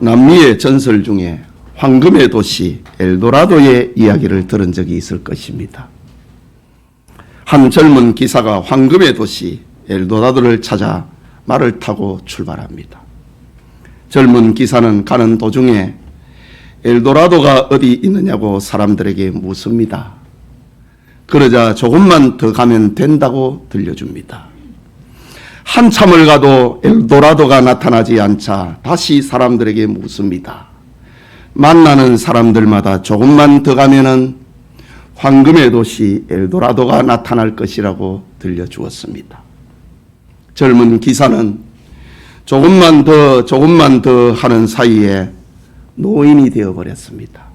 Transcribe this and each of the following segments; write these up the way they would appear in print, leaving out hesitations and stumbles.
남미의 전설 중에 황금의 도시 엘도라도의 이야기를 들은 적이 있을 것입니다. 한 젊은 기사가 황금의 도시 엘도라도를 찾아 말을 타고 출발합니다. 젊은 기사는 가는 도중에 엘도라도가 어디 있느냐고 사람들에게 묻습니다. 그러자 조금만 더 가면 된다고 들려줍니다. 한참을 가도 엘도라도가 나타나지 않자 다시 사람들에게 묻습니다. 만나는 사람들마다 조금만 더 가면은 황금의 도시 엘도라도가 나타날 것이라고 들려주었습니다. 젊은 기사는 조금만 더 하는 사이에 노인이 되어버렸습니다.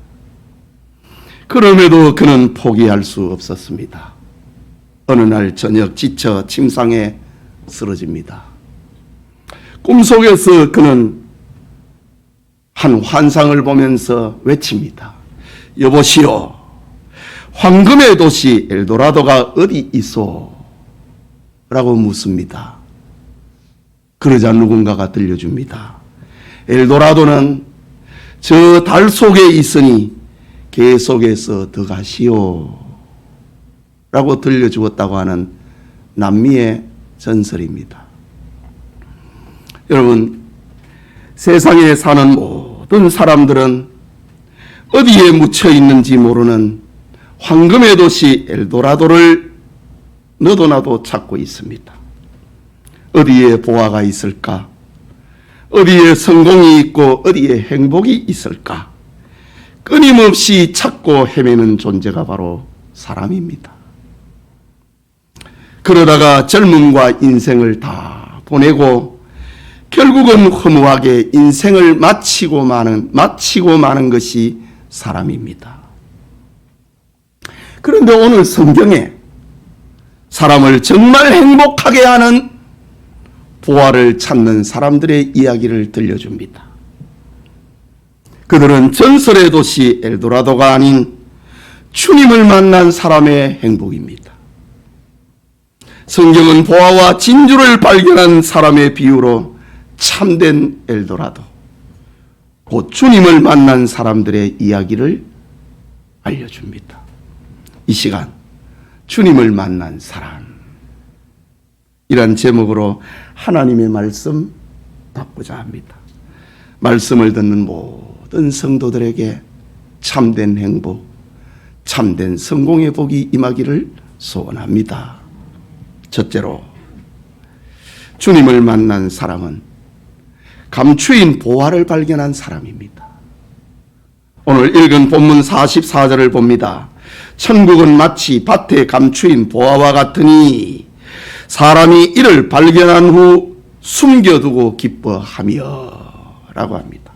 그럼에도 그는 포기할 수 없었습니다. 어느 날 저녁 지쳐 침상에 쓰러집니다. 꿈속에서 그는 한 환상을 보면서 외칩니다. 여보시오, 황금의 도시 엘도라도가 어디 있소? 라고 묻습니다. 그러자 누군가가 들려줍니다. 엘도라도는 저 달 속에 있으니 개 속에서 들어가시오 라고 들려주었다고 하는 남미의 전설입니다. 여러분, 세상에 사는 모든 사람들은 어디에 묻혀 있는지 모르는 황금의 도시 엘도라도를 너도 나도 찾고 있습니다. 어디에 보화가 있을까? 어디에 성공이 있고 어디에 행복이 있을까? 끊임없이 찾고 헤매는 존재가 바로 사람입니다. 그러다가 젊음과 인생을 다 보내고 결국은 허무하게 인생을 마치고 마는 것이 사람입니다. 그런데 오늘 성경에 사람을 정말 행복하게 하는 보화를 찾는 사람들의 이야기를 들려줍니다. 그들은 전설의 도시 엘도라도가 아닌 주님을 만난 사람의 행복입니다. 성경은 보화와 진주를 발견한 사람의 비유로 참된 엘도라도, 곧 주님을 만난 사람들의 이야기를 알려줍니다. 이 시간 주님을 만난 사람, 이란 제목으로 하나님의 말씀 받고자 합니다. 말씀을 듣는 모든 성도들에게 참된 행복, 참된 성공의 복이 임하기를 소원합니다. 첫째로, 주님을 만난 사람은 감추인 보화를 발견한 사람입니다. 오늘 읽은 본문 44절을 봅니다. 천국은 마치 밭에 감추인 보화와 같으니 사람이 이를 발견한 후 숨겨두고 기뻐하며 라고 합니다.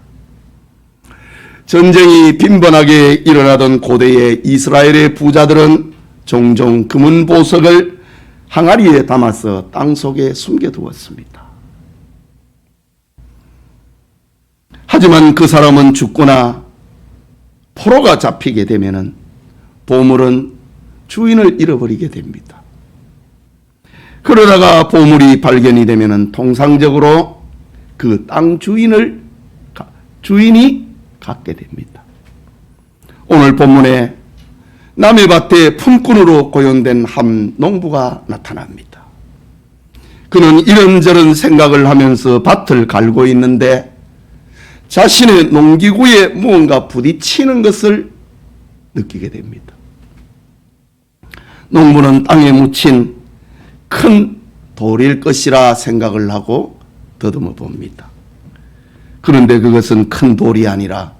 전쟁이 빈번하게 일어나던 고대의 이스라엘의 부자들은 종종 금은 보석을 항아리에 담아서 땅속에 숨겨두었습니다. 하지만 그 사람은 죽거나 포로가 잡히게 되면 보물은 주인을 잃어버리게 됩니다. 그러다가 보물이 발견이 되면 통상적으로 그 땅 주인이 갖게 됩니다. 오늘 본문에 남의 밭에 품꾼으로 고용된 한 농부가 나타납니다. 그는 이런저런 생각을 하면서 밭을 갈고 있는데 자신의 농기구에 무언가 부딪히는 것을 느끼게 됩니다. 농부는 땅에 묻힌 큰 돌일 것이라 생각을 하고 더듬어 봅니다. 그런데 그것은 큰 돌이 아니라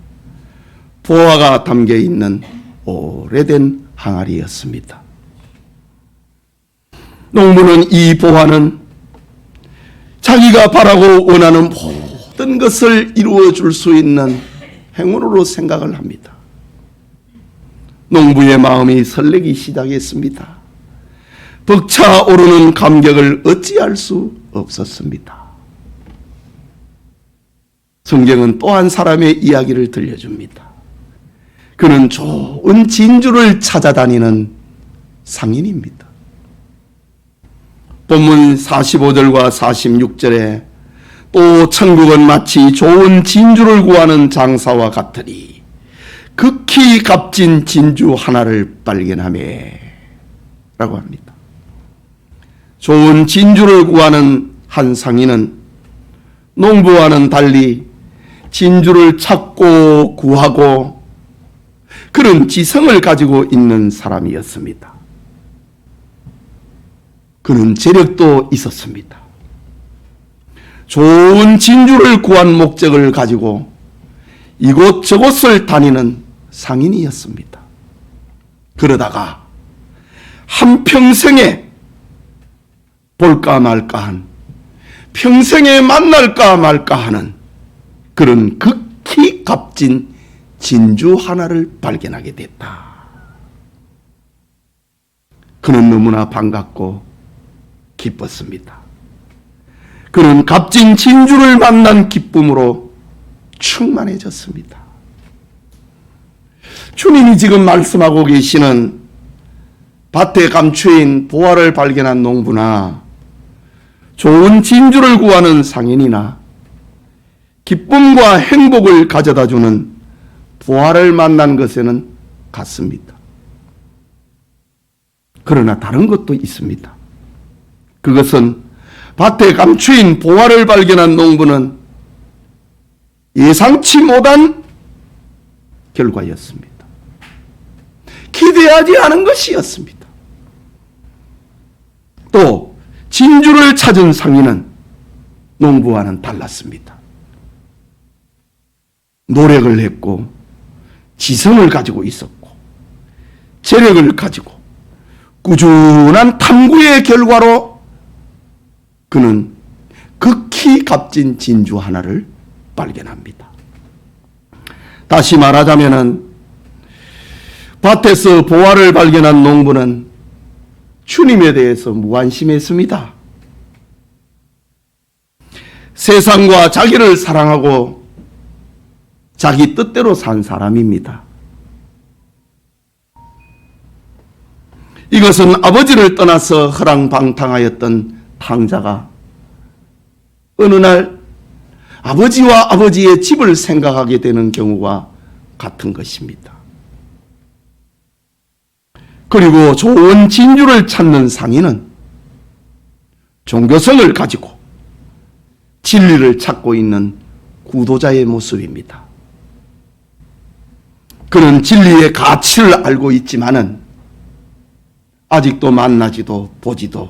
보화가 담겨 있는 오래된 항아리였습니다. 농부는 이 보화는 자기가 바라고 원하는 모든 것을 이루어 줄 수 있는 행운으로 생각을 합니다. 농부의 마음이 설레기 시작했습니다. 벅차오르는 감격을 어찌할 수 없었습니다. 성경은 또 한 사람의 이야기를 들려줍니다. 그는 좋은 진주를 찾아다니는 상인입니다. 본문 45절과 46절에 또 천국은 마치 좋은 진주를 구하는 장사와 같으니 극히 값진 진주 하나를 발견하매 라고 합니다. 좋은 진주를 구하는 한 상인은 농부와는 달리 진주를 찾고 구하고 그런 지성을 가지고 있는 사람이었습니다. 그는 재력도 있었습니다. 좋은 진주를 구한 목적을 가지고 이곳저곳을 다니는 상인이었습니다. 그러다가 한평생에 볼까 말까한, 평생에 만날까 말까 하는 그런 극히 값진 진주 하나를 발견하게 됐다. 그는 너무나 반갑고 기뻤습니다. 그는 값진 진주를 만난 기쁨으로 충만해졌습니다. 주님이 지금 말씀하고 계시는 밭에 감추인 보화를 발견한 농부나 좋은 진주를 구하는 상인이나 기쁨과 행복을 가져다주는 보화를 만난 것에는 같습니다. 그러나 다른 것도 있습니다. 그것은 밭에 감추인 보화를 발견한 농부는 예상치 못한 결과였습니다. 기대하지 않은 것이었습니다. 또 진주를 찾은 상인은 농부와는 달랐습니다. 노력을 했고 지성을 가지고 있었고 재력을 가지고 꾸준한 탐구의 결과로 그는 극히 값진 진주 하나를 발견합니다. 다시 말하자면은 밭에서 보화를 발견한 농부는 주님에 대해서 무관심했습니다. 세상과 자기를 사랑하고 자기 뜻대로 산 사람입니다. 이것은 아버지를 떠나서 허랑방탕하였던 탕자가 어느 날 아버지와 아버지의 집을 생각하게 되는 경우와 같은 것입니다. 그리고 좋은 진주를 찾는 상인은 종교성을 가지고 진리를 찾고 있는 구도자의 모습입니다. 그는 진리의 가치를 알고 있지만은 아직도 만나지도 보지도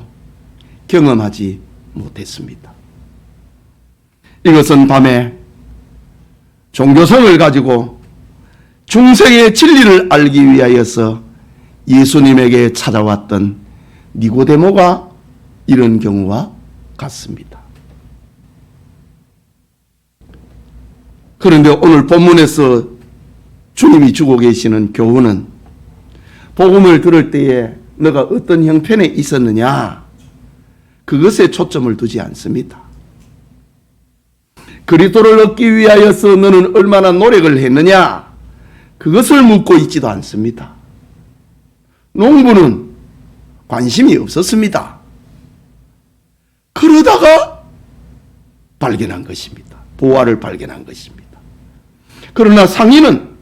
경험하지 못했습니다. 이것은 밤에 종교성을 가지고 중생의 진리를 알기 위하여서 예수님에게 찾아왔던 니고데모가 이런 경우와 같습니다. 그런데 오늘 본문에서 주님이 주고 계시는 교훈은 복음을 들을 때에 너가 어떤 형편에 있었느냐 그것에 초점을 두지 않습니다. 그리스도를 얻기 위하여서 너는 얼마나 노력을 했느냐 그것을 묻고 있지도 않습니다. 농부는 관심이 없었습니다. 그러다가 발견한 것입니다. 보화를 발견한 것입니다. 그러나 상인은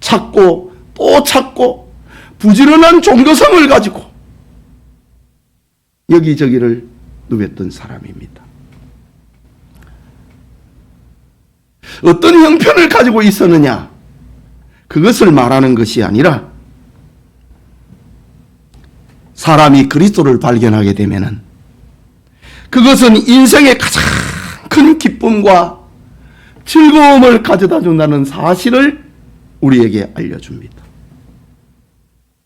찾고 또 찾고 부지런한 종교성을 가지고 여기저기를 누볐던 사람입니다. 어떤 형편을 가지고 있었느냐 그것을 말하는 것이 아니라 사람이 그리스도를 발견하게 되면은 그것은 인생의 가장 큰 기쁨과 즐거움을 가져다 준다는 사실을 우리에게 알려줍니다.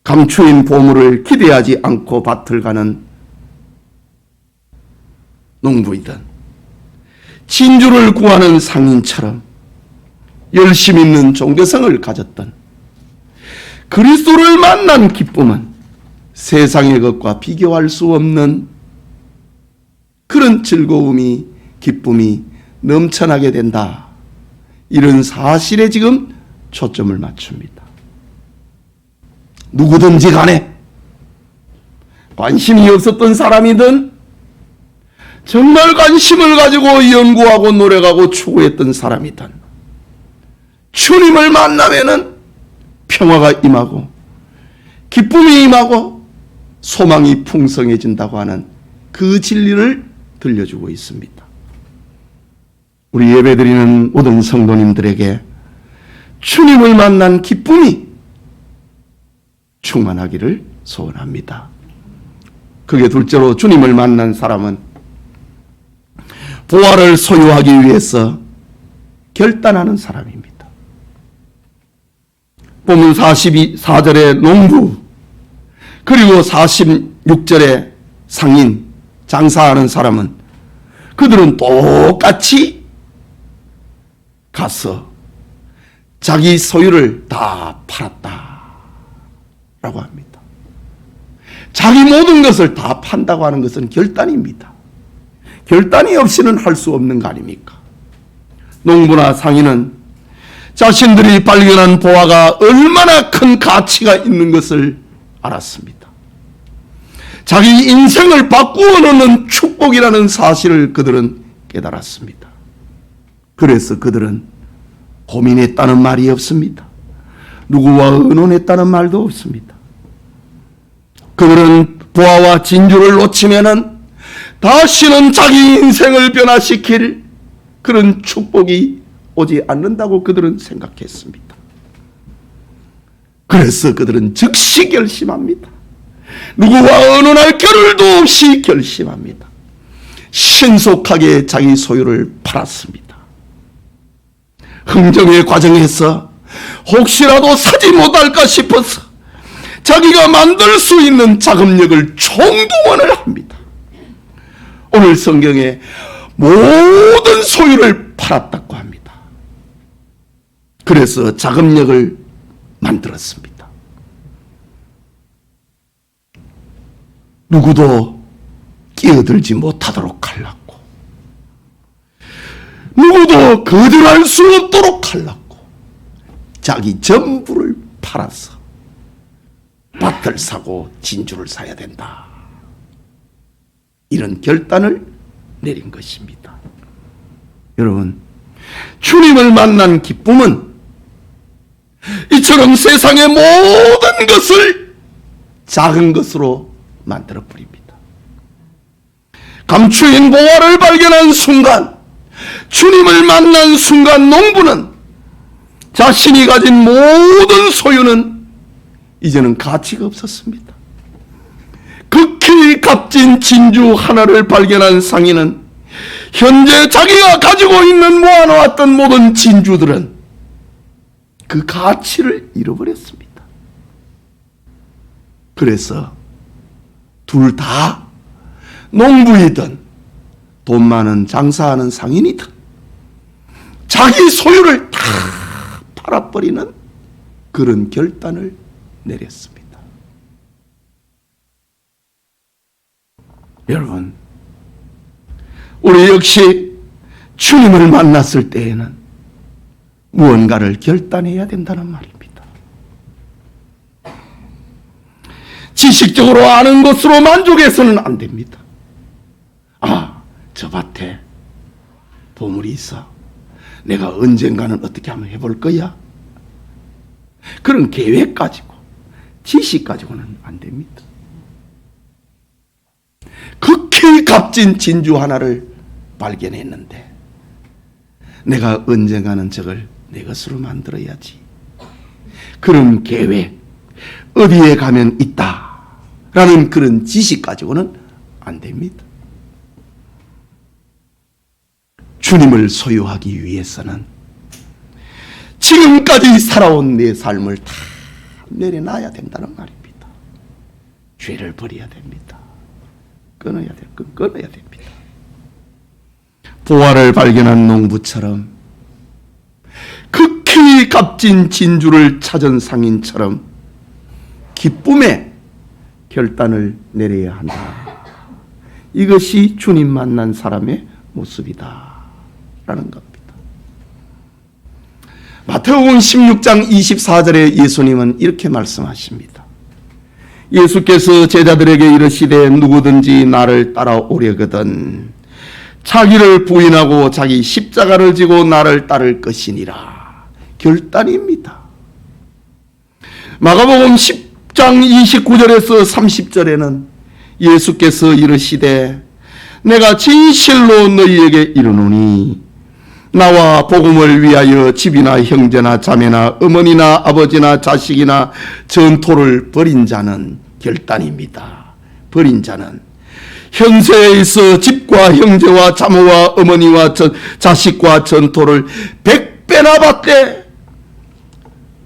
감추인 보물을 기대하지 않고 밭을 가는 농부이든 진주를 구하는 상인처럼 열심 있는 종교성을 가졌던 그리스도를 만난 기쁨은 세상의 것과 비교할 수 없는 그런 즐거움이 기쁨이 넘쳐나게 된다. 이런 사실에 지금 초점을 맞춥니다. 누구든지 간에 관심이 없었던 사람이든 정말 관심을 가지고 연구하고 노력하고 추구했던 사람이던 주님을 만나면은 평화가 임하고 기쁨이 임하고 소망이 풍성해진다고 하는 그 진리를 들려주고 있습니다. 우리 예배드리는 모든 성도님들에게 주님을 만난 기쁨이 충만하기를 소원합니다. 그게 둘째로 주님을 만난 사람은 보화를 소유하기 위해서 결단하는 사람입니다. 본문 44절의 농부 그리고 46절의 상인 장사하는 사람은 그들은 똑같이 가서 자기 소유를 다 팔았다 라고 합니다. 자기 모든 것을 다 판다고 하는 것은 결단입니다. 결단이 없이는 할 수 없는 거 아닙니까? 농부나 상인은 자신들이 발견한 보화가 얼마나 큰 가치가 있는 것을 알았습니다. 자기 인생을 바꾸어 놓는 축복이라는 사실을 그들은 깨달았습니다. 그래서 그들은 고민했다는 말이 없습니다. 누구와 의논했다는 말도 없습니다. 그들은 보화와 진주를 놓치면은 다시는 자기 인생을 변화시킬 그런 축복이 오지 않는다고 그들은 생각했습니다. 그래서 그들은 즉시 결심합니다. 누구와 의논할 겨를도 없이 결심합니다. 신속하게 자기 소유를 팔았습니다. 흥정의 과정에서 혹시라도 사지 못할까 싶어서 자기가 만들 수 있는 자금력을 총동원을 합니다. 오늘 성경에 모든 소유를 팔았다고 합니다. 그래서 자금력을 만들었습니다. 누구도 끼어들지 못하도록 하려고, 누구도 거절할 수 없도록 하려고 자기 전부를 팔아서 밭을 사고 진주를 사야 된다, 이런 결단을 내린 것입니다. 여러분, 주님을 만난 기쁨은 이처럼 세상의 모든 것을 작은 것으로 만들어 버립니다. 감추인 보화를 발견한 순간, 주님을 만난 순간 농부는 자신이 가진 모든 소유는 이제는 가치가 없었습니다. 극히 값진 진주 하나를 발견한 상인은 현재 자기가 가지고 있는 모아놓았던 모든 진주들은 그 가치를 잃어버렸습니다. 그래서 둘 다 농부이든 돈 많은 장사하는 상인이든 자기 소유를 다 팔아버리는 그런 결단을 내렸습니다. 여러분, 우리 역시 주님을 만났을 때에는 무언가를 결단해야 된다는 말입니다. 지식적으로 아는 것으로 만족해서는 안 됩니다. 아, 저 밭에 보물이 있어. 내가 언젠가는 어떻게 한번 해볼 거야. 그런 계획 가지고, 지식 가지고는 안 됩니다. 극히 값진 진주 하나를 발견했는데 내가 언젠가는 저걸 내 것으로 만들어야지, 그런 계획, 어디에 가면 있다라는 그런 지식 가지고는 안 됩니다. 주님을 소유하기 위해서는 지금까지 살아온 내 삶을 다 내려놔야 된다는 말입니다. 죄를 버려야 됩니다. 끊어야 됩니다. 보화를 발견한 농부처럼, 극히 값진 진주를 찾은 상인처럼 기쁨의 결단을 내려야 한다. 이것이 주님 만난 사람의 모습이다 라는 겁니다. 마태복음 16장 24절에 예수님은 이렇게 말씀하십니다. 예수께서 제자들에게 이르시되 누구든지 나를 따라오려거든 자기를 부인하고 자기 십자가를 지고 나를 따를 것이니라. 결단입니다. 마가복음 10장 29절에서 30절에는 예수께서 이르시되 내가 진실로 너희에게 이르노니 나와 복음을 위하여 집이나 형제나 자매나 어머니나 아버지나 자식이나 전토를 벌인 자는 결단입니다. 벌인 자는 현세에 있어 집과 형제와 자모와 어머니와 자식과 전토를 100배나 받되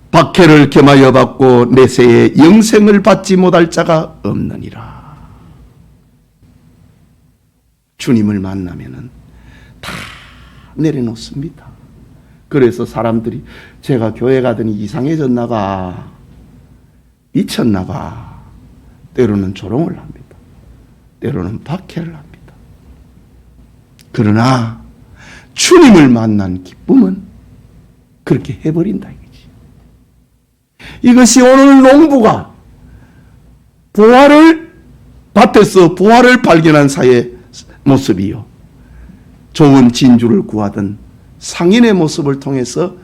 박해를 겸하여 받고 내세에 영생을 받지 못할 자가 없느니라. 주님을 만나면은 다 내려놓습니다. 그래서 사람들이 제가 교회 가더니 이상해졌나 봐, 미쳤나 봐, 때로는 조롱을 합니다. 때로는 박해를 합니다. 그러나 주님을 만난 기쁨은 그렇게 해버린다 이거지. 이것이 오늘 농부가 밭에서 보화를 발견한 사의 모습이요, 좋은 진주를 구하던 상인의 모습을 통해서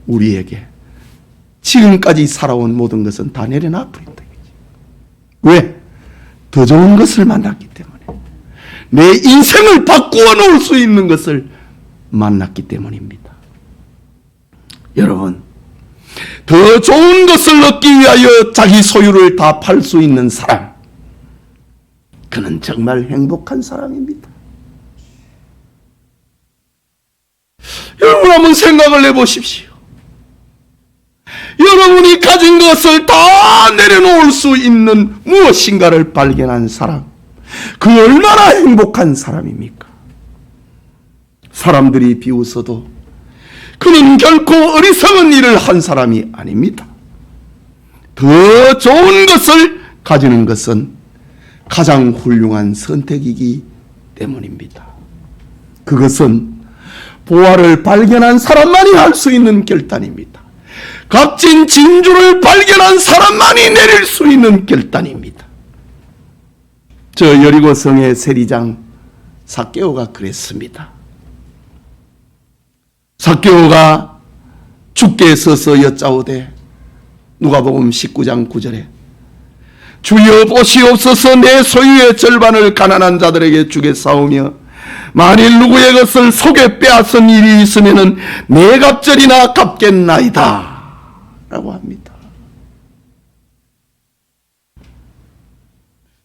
우리에게 지금까지 살아온 모든 것은 다 내려놔 버린다. 왜? 더 좋은 것을 만났기 때문에, 내 인생을 바꾸어 놓을 수 있는 것을 만났기 때문입니다. 여러분, 더 좋은 것을 얻기 위하여 자기 소유를 다 팔 수 있는 사람, 그는 정말 행복한 사람입니다. 여러분 한번 생각을 해보십시오. 여러분이 가진 것을 다 내려놓을 수 있는 무엇인가를 발견한 사람, 그 얼마나 행복한 사람입니까? 사람들이 비웃어도 그는 결코 어리석은 일을 한 사람이 아닙니다. 더 좋은 것을 가지는 것은 가장 훌륭한 선택이기 때문입니다. 그것은 보화를 발견한 사람만이 할 수 있는 결단입니다. 값진 진주를 발견한 사람만이 내릴 수 있는 결단입니다. 저 여리고성의 세리장 삭개오가 그랬습니다. 삭개오가 주께 서서 여짜오되, 누가복음 19장 9절에 주여 보시옵소서, 내 소유의 절반을 가난한 자들에게 주겠사오며 만일 누구의 것을 속에 빼앗은 일이 있으면은 네 갑절이나 갚겠나이다 라고 합니다.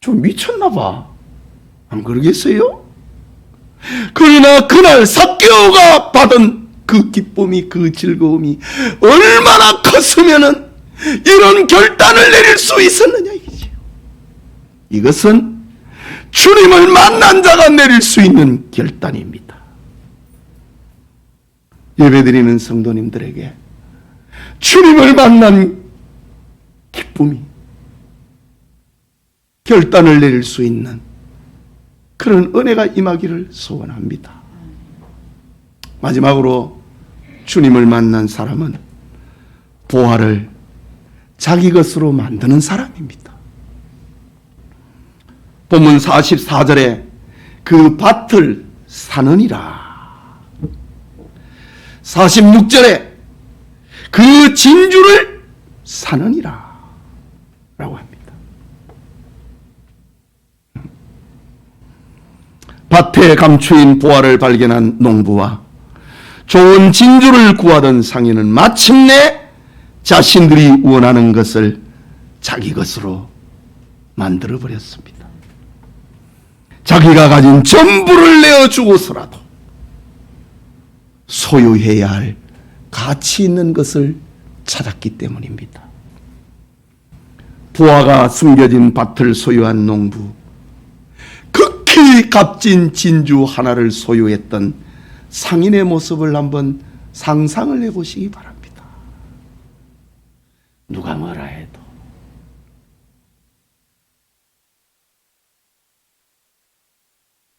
좀 미쳤나 봐, 안 그러겠어요? 그러나 그날 삭개오가 받은 그 기쁨이, 그 즐거움이 얼마나 컸으면은 이런 결단을 내릴 수 있었느냐 이거지요. 이것은 주님을 만난 자가 내릴 수 있는 결단입니다. 예배드리는 성도님들에게 주님을 만난 기쁨이, 결단을 내릴 수 있는 그런 은혜가 임하기를 소원합니다. 마지막으로 주님을 만난 사람은 보화를 자기 것으로 만드는 사람입니다. 본문 44절에 그 밭을 사느니라, 46절에 그 진주를 사느니라 라고 합니다. 밭에 감추인 보화를 발견한 농부와 좋은 진주를 구하던 상인은 마침내 자신들이 원하는 것을 자기 것으로 만들어버렸습니다. 자기가 가진 전부를 내어주고서라도 소유해야 할 가치 있는 것을 찾았기 때문입니다. 보화가 숨겨진 밭을 소유한 농부, 극히 값진 진주 하나를 소유했던 상인의 모습을 한번 상상을 해보시기 바랍니다. 누가 뭐라 해도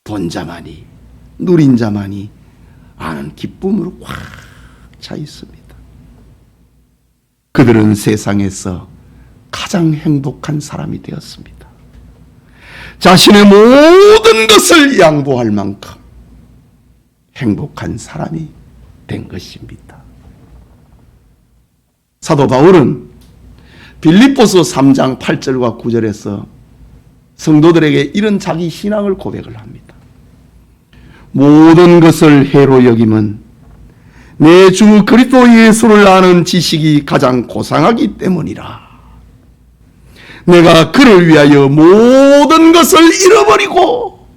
본 자만이, 누린 자만이 아는 기쁨으로 꽉 차 있습니다. 그들은 세상에서 가장 행복한 사람이 되었습니다. 자신의 모든 것을 양보할 만큼 행복한 사람이 된 것입니다. 사도 바울은 빌립보서 3장 8절과 9절에서 성도들에게 이런 자기 신앙을 고백을 합니다. 모든 것을 해로 여김은 내 주 그리스도 예수를 아는 지식이 가장 고상하기 때문이라. 내가 그를 위하여 모든 것을 잃어버리고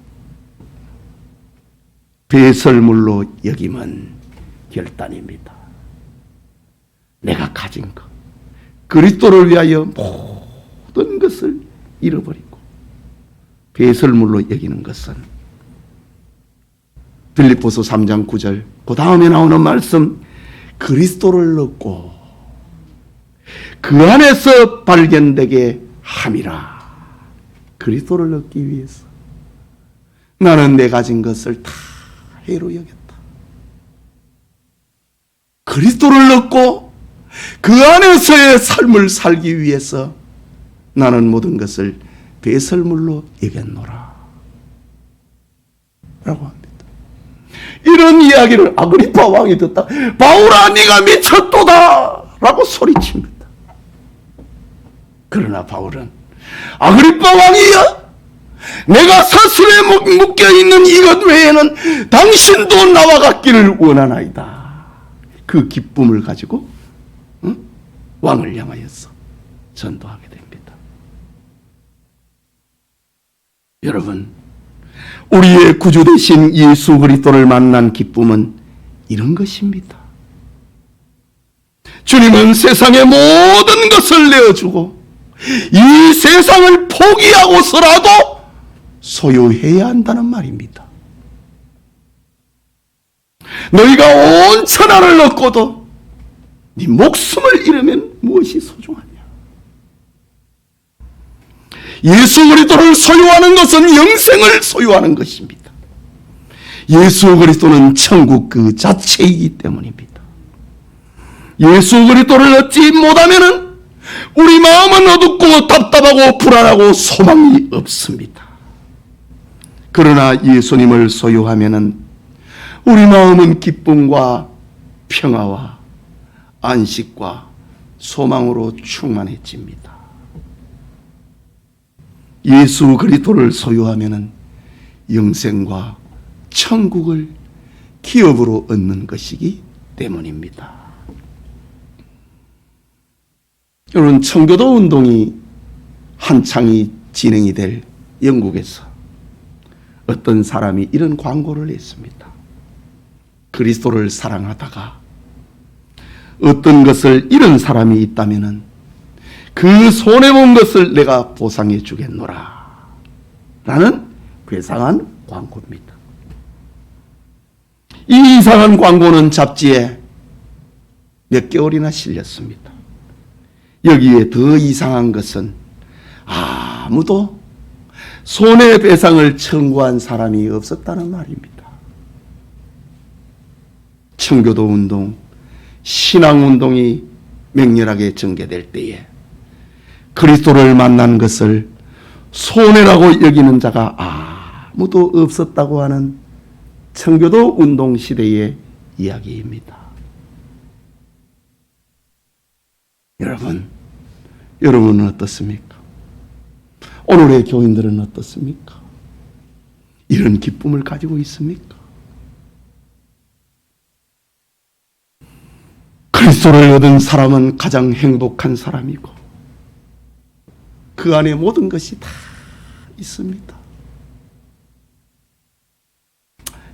배설물로 여김은 결단입니다. 내가 가진 것, 그리스도를 위하여 모든 것을 잃어버리고 배설물로 여기는 것은 빌립보서 3장 9절 그 다음에 나오는 말씀, 그리스도를 얻고 그 안에서 발견되게 함이라. 그리스도를 얻기 위해서 나는 내 가진 것을 다 해로 여겼다. 그리스도를 얻고 그 안에서의 삶을 살기 위해서 나는 모든 것을 배설물로 여겼노라 라고 합니다. 이런 이야기를 아그리파 왕이 듣다 바울아 네가 미쳤도다 라고 소리칩니다. 그러나 바울은 아그리파 왕이여, 내가 사슬에 묶여있는 이것 외에는 당신도 나와 같기를 원하나이다. 그 기쁨을 가지고 왕을 향하여서 전도하게 됩니다. 여러분, 우리의 구주 되신 예수 그리스도를 만난 기쁨은 이런 것입니다. 주님은 세상의 모든 것을 내어주고 이 세상을 포기하고서라도 소유해야 한다는 말입니다. 너희가 온 천하를 얻고도 네 목숨을 잃으면 무엇이 소중하냐? 예수 그리스도를 소유하는 것은 영생을 소유하는 것입니다. 예수 그리스도는 천국 그 자체이기 때문입니다. 예수 그리스도를 얻지 못하면은 우리 마음은 어둡고 답답하고 불안하고 소망이 없습니다. 그러나 예수님을 소유하면은 우리 마음은 기쁨과 평화와 안식과 소망으로 충만해집니다. 예수 그리스도를 소유하면은 영생과 천국을 기업으로 얻는 것이기 때문입니다. 여러분, 청교도 운동이 한창이 진행이 될 영국에서 어떤 사람이 이런 광고를 했습니다. 그리스도를 사랑하다가 어떤 것을 잃은 사람이 있다면은 그 손해본 것을 내가 보상해 주겠노라 라는 괴상한 광고입니다. 이 이상한 광고는 잡지에 몇 개월이나 실렸습니다. 여기에 더 이상한 것은 아무도 손해배상을 청구한 사람이 없었다는 말입니다. 청교도 운동, 신앙운동이 맹렬하게 전개될 때에 그리스도를 만난 것을 손해라고 여기는 자가 아무도 없었다고 하는 청교도 운동 시대의 이야기입니다. 여러분은 어떻습니까? 오늘의 교인들은 어떻습니까? 이런 기쁨을 가지고 있습니까? 그리스도를 얻은 사람은 가장 행복한 사람이고 그 안에 모든 것이 다 있습니다.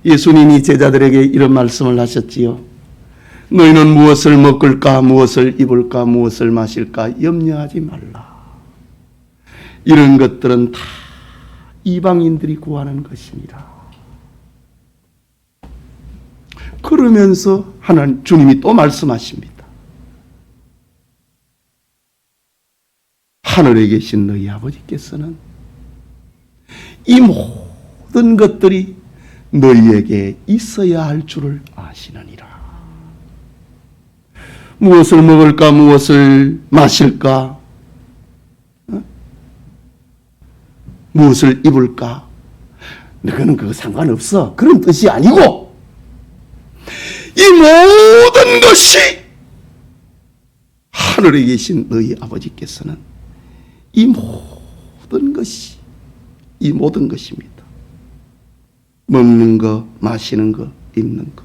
예수님이 제자들에게 이런 말씀을 하셨지요. 너희는 무엇을 먹을까, 무엇을 입을까, 무엇을 마실까 염려하지 말라. 이런 것들은 다 이방인들이 구하는 것이니라. 그러면서 하나님 주님이 또 말씀하십니다. 하늘에 계신 너희 아버지께서는 이 모든 것들이 너희에게 있어야 할 줄을 아시느니라. 무엇을 먹을까, 무엇을 마실까, 무엇을 입을까, 그거는 그거 상관없어. 그런 뜻이 아니고 이 모든 것이 하늘에 계신 너희 아버지께서는 이 모든 것입니다. 먹는 거, 마시는 거, 입는 거,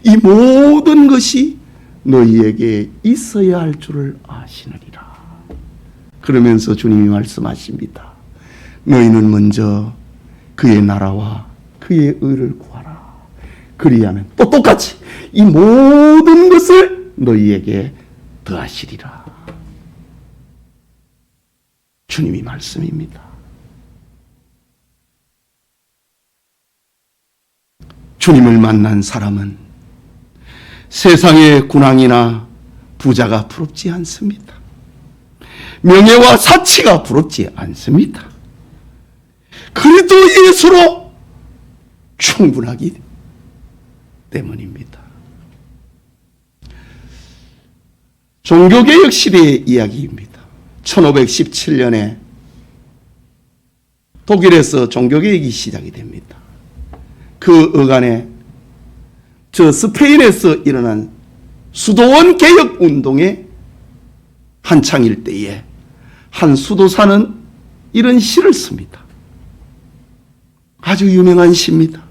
이 모든 것이 너희에게 있어야 할 줄을 아시느니라. 그러면서 주님이 말씀하십니다. 너희는 먼저 그의 나라와 그의 의를 구하라. 그리하면 또 똑같이 이 모든 것을 너희에게 더하시리라. 주님이 말씀입니다. 주님을 만난 사람은 세상의 군왕이나 부자가 부럽지 않습니다. 명예와 사치가 부럽지 않습니다. 그리스도 예수로 충분하기 때문입니다. 종교개혁 시대의 이야기입니다. 1517년에 독일에서 종교개혁이 시작이 됩니다. 그 어간에 스페인에서 일어난 수도원 개혁 운동의 한창일 때에 한 수도사는 이런 시를 씁니다. 아주 유명한 시입니다.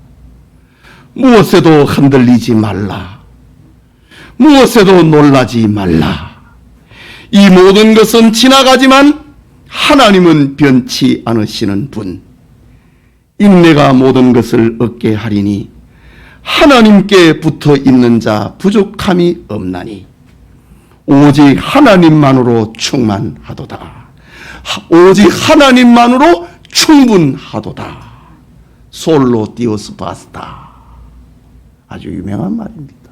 무엇에도 흔들리지 말라. 무엇에도 놀라지 말라. 이 모든 것은 지나가지만 하나님은 변치 않으시는 분. 인내가 모든 것을 얻게 하리니 하나님께 붙어 있는 자 부족함이 없나니 오직 하나님만으로 충만하도다. 오직 하나님만으로 충분하도다. 솔로 디오스 바스타. 아주 유명한 말입니다.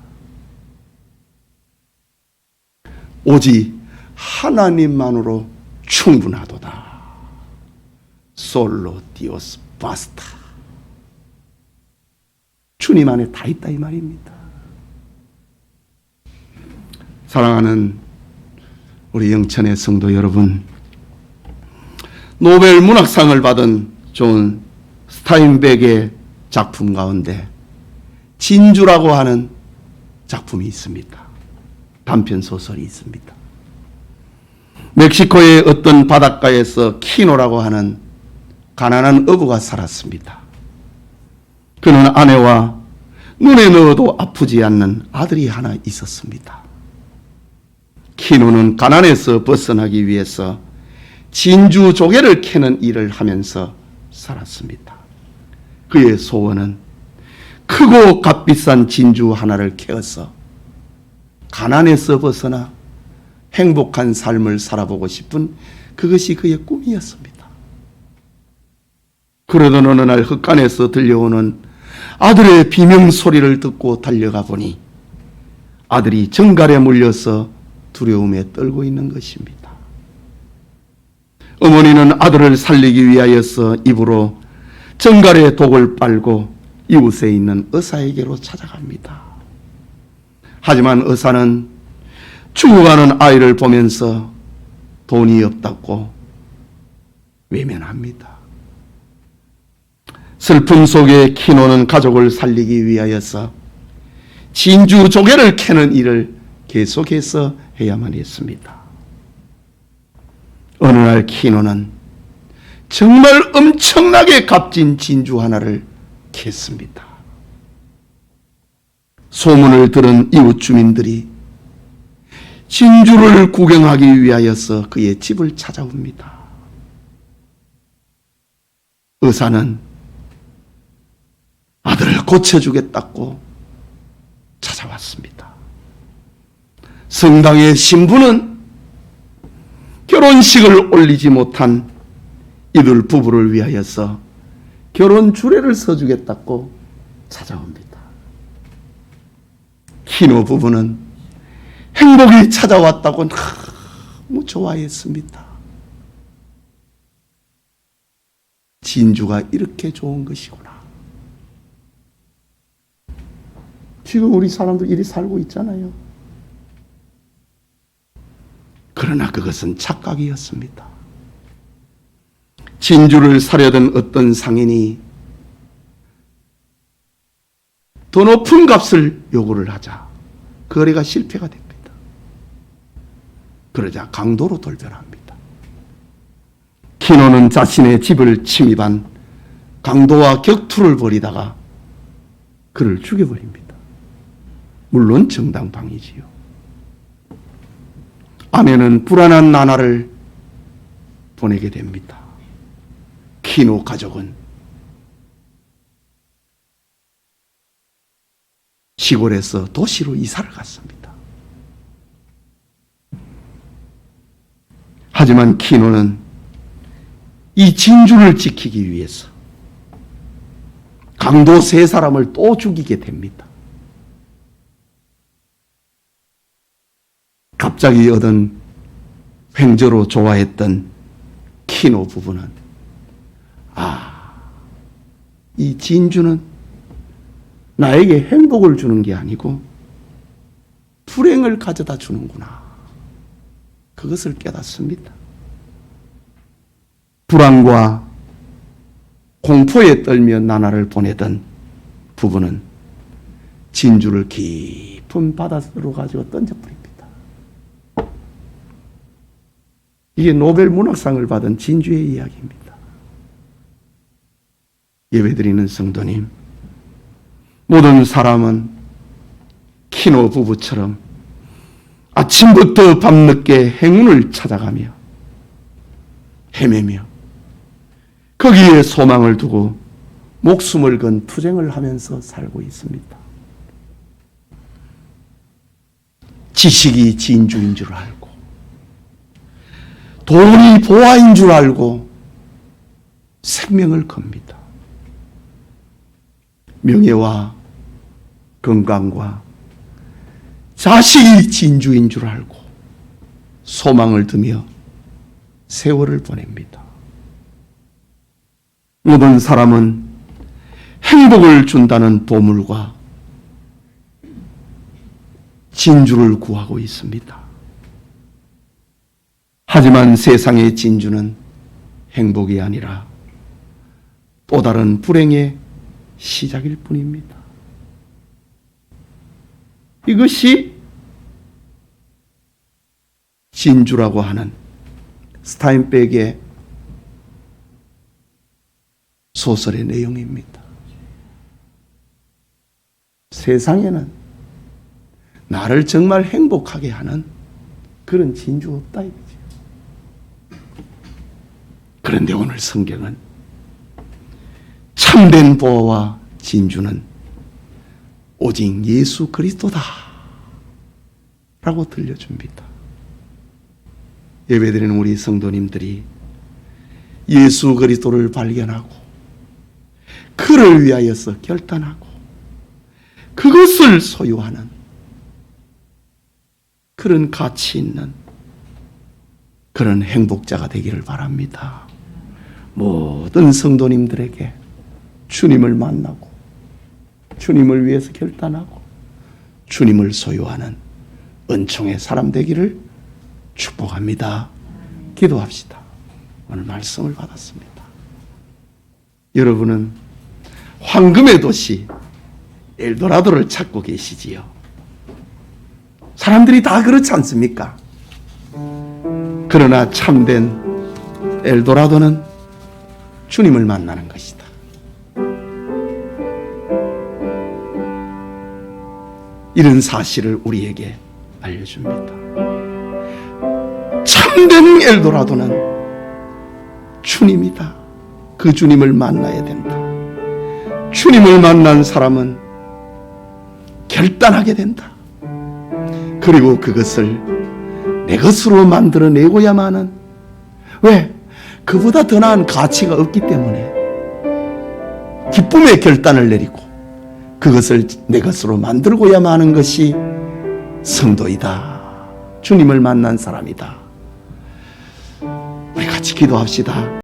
오직 하나님만으로 충분하도다. 솔로 디오스 바스타. 주님 안에 다 있다 이 말입니다. 사랑하는 우리 영천의 성도 여러분, 노벨 문학상을 받은 존 스타인백의 작품 가운데 진주라고 하는 작품이 있습니다. 단편 소설이 있습니다. 멕시코의 어떤 바닷가에서 키노라고 하는 가난한 어부가 살았습니다. 그는 아내와 눈에 넣어도 아프지 않는 아들이 하나 있었습니다. 키노는 가난에서 벗어나기 위해서 진주 조개를 캐는 일을 하면서 살았습니다. 그의 소원은 크고 값비싼 진주 하나를 캐어서 가난에서 벗어나 행복한 삶을 살아보고 싶은 그것이 그의 꿈이었습니다. 그러던 어느 날 흙간에서 들려오는 아들의 비명소리를 듣고 달려가 보니 아들이 정갈에 물려서 두려움에 떨고 있는 것입니다. 어머니는 아들을 살리기 위하여서 입으로 정갈에 독을 빨고 이웃에 있는 의사에게로 찾아갑니다. 하지만 의사는 죽어가는 아이를 보면서 돈이 없다고 외면합니다. 슬픔 속에 키노는 가족을 살리기 위하여서 진주 조개를 캐는 일을 계속해서 해야만 했습니다. 어느 날 키노는 정말 엄청나게 값진 진주 하나를 캤습니다. 소문을 들은 이웃 주민들이 진주를 구경하기 위하여서 그의 집을 찾아옵니다. 의사는 아들을 고쳐주겠다고 찾아왔습니다. 성당의 신부는 결혼식을 올리지 못한 이들 부부를 위하여서 결혼 주례를 서주겠다고 찾아옵니다. 키노 부부는 행복이 찾아왔다고 너무 좋아했습니다. 진주가 이렇게 좋은 것이구나. 지금 우리 사람들 이리 살고 있잖아요. 그러나 그것은 착각이었습니다. 진주를 사려던 어떤 상인이 더 높은 값을 요구를 하자. 거래가 실패가 됩니다. 그러자 강도로 돌변합니다. 키노는 자신의 집을 침입한 강도와 격투를 벌이다가 그를 죽여버립니다. 물론 정당방위지요. 아내는 불안한 나날을 보내게 됩니다. 키노 가족은 시골에서 도시로 이사를 갔습니다. 하지만 키노는 이 진주를 지키기 위해서 강도 3사람을 또 죽이게 됩니다. 갑자기 얻은 횡재로 좋아했던 키노 부부는 이 진주는 나에게 행복을 주는 게 아니고 불행을 가져다 주는구나. 그것을 깨닫습니다. 불안과 공포에 떨며 나날을 보내던 부부는 진주를 깊은 바다로 가지고 던져버립니다. 이게 노벨 문학상을 받은 진주의 이야기입니다. 예배드리는 성도님, 모든 사람은 키노 부부처럼 아침부터 밤늦게 행운을 찾아가며 헤매며 거기에 소망을 두고 목숨을 건 투쟁을 하면서 살고 있습니다. 지식이 진주인 줄 알고 돈이 보화인 줄 알고 생명을 겁니다. 명예와 건강과 자식이 진주인 줄 알고 소망을 두며 세월을 보냅니다. 모든 사람은 행복을 준다는 보물과 진주를 구하고 있습니다. 하지만 세상의 진주는 행복이 아니라 또 다른 불행의 시작일 뿐입니다. 이것이 진주라고 하는 스타인백의 소설의 내용입니다. 세상에는 나를 정말 행복하게 하는 그런 진주 없다 이거죠. 그런데 오늘 성경은 참된 보화와 진주는 오직 예수 그리스도다 라고 들려줍니다. 예배드리는 우리 성도님들이 예수 그리스도를 발견하고 그를 위하여서 결단하고 그것을 소유하는 그런 가치 있는 그런 행복자가 되기를 바랍니다. 모든 성도님들에게 주님을 만나고 주님을 위해서 결단하고 주님을 소유하는 은총의 사람 되기를 축복합니다. 기도합시다. 오늘 말씀을 받았습니다. 여러분은 황금의 도시 엘도라도를 찾고 계시지요. 사람들이 다 그렇지 않습니까? 그러나 참된 엘도라도는 주님을 만나는 것이다. 이런 사실을 우리에게 알려줍니다. 참된 엘도라도는 주님이다. 그 주님을 만나야 된다. 주님을 만난 사람은 결단하게 된다. 그리고 그것을 내 것으로 만들어내고야만은, 왜? 그보다 더 나은 가치가 없기 때문에 기쁨의 결단을 내리고 그것을 내 것으로 만들고야만 하는 것이 성도이다. 주님을 만난 사람이다. 우리 같이 기도합시다.